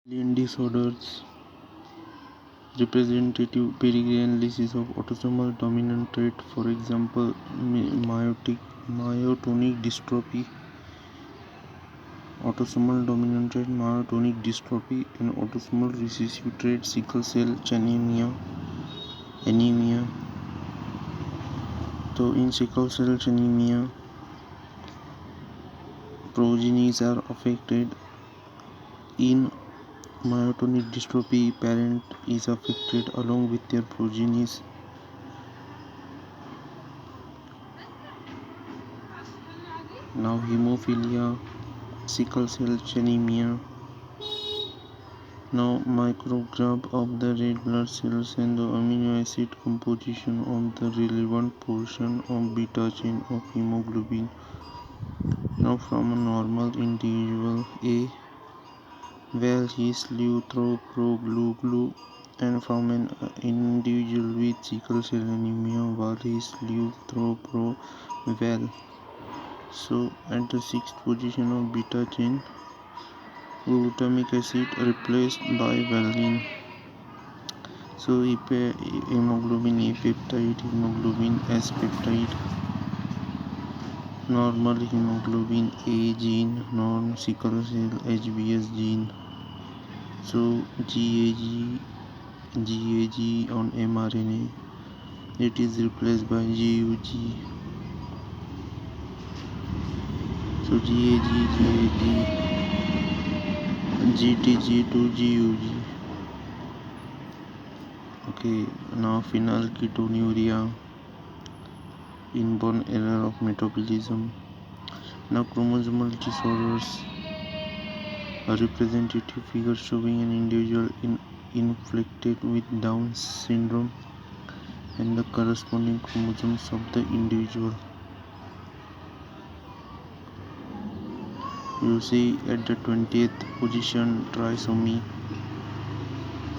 Alien disorders, representative pedigree analysis of autosomal dominant trait, for example, myotonic dystrophy, autosomal dominant trait, myotonic dystrophy, and autosomal recessive trait, sickle cell anemia. So, in sickle cell anemia, progenies are affected. In myotonic dystrophy, parent is affected along with their progenies. Now, hemophilia, sickle cell anemia. Now, micrograph of the red blood cells and the amino acid composition of the relevant portion of beta chain of hemoglobin. Now, from a normal individual, A, well, he slew through pro-glue, and from an individual with sickle cell anemia, while he slew through pro-well. So, at the sixth position of beta chain, glutamic acid replaced by valine. So, hemoglobin A peptide, hemoglobin S peptide, normal hemoglobin A gene, non-sickle cell HbS gene. So, GAG on mRNA, it is replaced by GUG. So, GAG, GTG to GUG. Okay, now phenylketonuria, inborn error of metabolism. Now, chromosomal disorders, a representative figure showing an individual inflicted with Down syndrome and the corresponding chromosomes of the individual. You see at the 20th position, trisomy,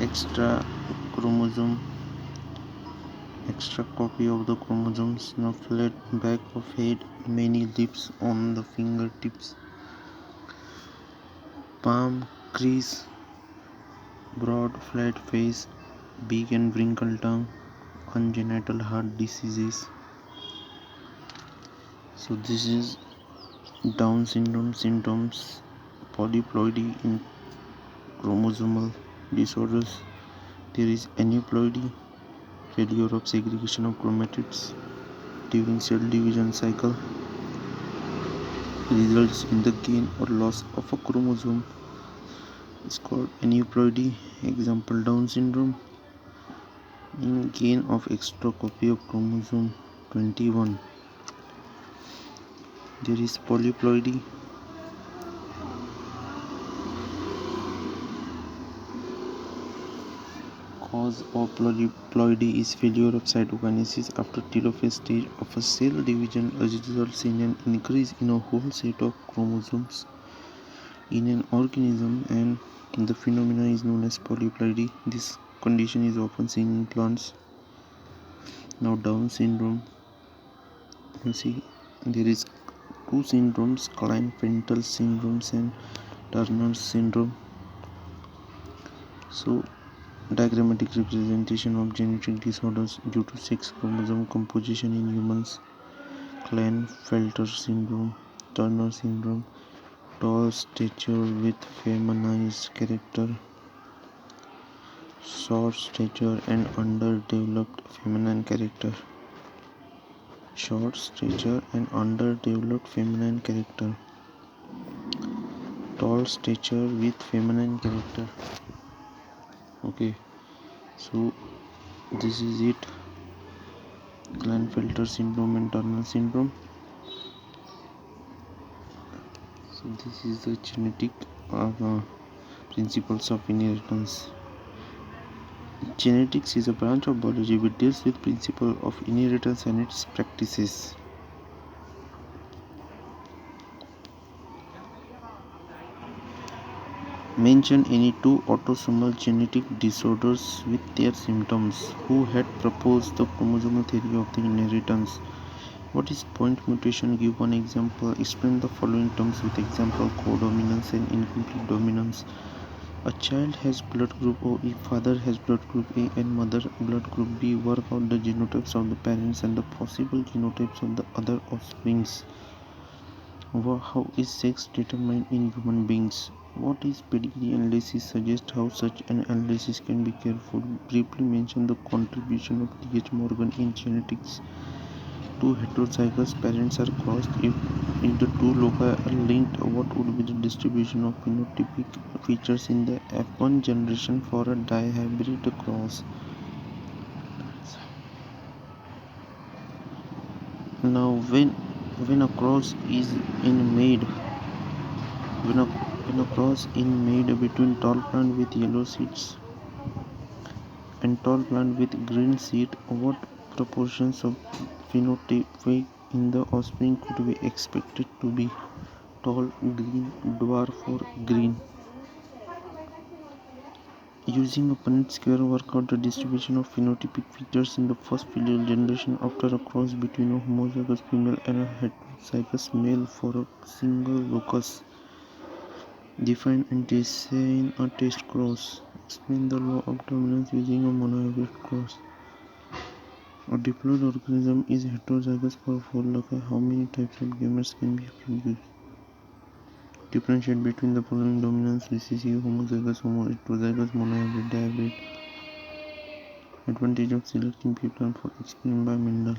extra chromosome, extra copy of the chromosomes. Now, flat back of head, many lips on the fingertips, palm crease, broad flat face, big and wrinkled tongue, congenital heart diseases. So this is Down syndrome symptoms, polyploidy in chromosomal disorders. There is aneuploidy, failure of segregation of chromatids during cell division cycle, results in the gain or loss of a chromosome. It's called aneuploidy. Example, Down syndrome, in gain of extra copy of chromosome 21. There is polyploidy. Cause of polyploidy is failure of cytokinesis after telophase stage of a cell division, results in an increase in a whole set of chromosomes in an organism, and the phenomenon is known as polyploidy. This condition is often seen in plants. Now, Down syndrome, you see there is two syndromes, Klinefelter syndrome and Turner syndrome. So, diagrammatic representation of genetic disorders due to sex chromosome composition in humans: Klinefelter syndrome, Turner syndrome, tall stature with feminized character, short stature and underdeveloped feminine character. Short stature and underdeveloped feminine character. Tall stature with feminine character. Okay, so this is it. Klinefelter syndrome and Turner syndrome. So this is the genetic principles of inheritance. Genetics is a branch of biology which deals with principle of inheritance and its practices. Mention any two autosomal genetic disorders with their symptoms. Who had proposed the chromosomal theory of the inheritance? What is point mutation? Give one example. Explain the following terms with example: codominance and incomplete dominance. A child has blood group O if father has blood group A and mother blood group B. Work out the genotypes of the parents and the possible genotypes of the other offsprings. How is sex determined in human beings? What is pedigree analysis? Suggest how such an analysis can be careful. Briefly mention the contribution of T.H. Morgan in genetics. Two heterozygous parents are crossed. If the two loci are linked, what would be the distribution of phenotypic features in the F1 generation for a dihybrid cross? Now, when a cross is in made, when a cross is made between tall plant with yellow seeds and tall plant with green seed, what proportions of phenotype in the offspring could be expected to be tall green, dwarf or green? Using a Punnett square, work out the distribution of phenotypic features in the first filial generation after a cross between a homozygous female and a heterozygous male for a single locus. Define and design a test cross. Explain the law of dominance using a monohybrid cross. A diploid organism is heterozygous for 4 loci. How many types of gametes can be produced? Differentiate between the following dominance: recessive, homozygous, heterozygous, monohybrid, dihybrid. Advantage of selecting pure plant for experiment by Mendel.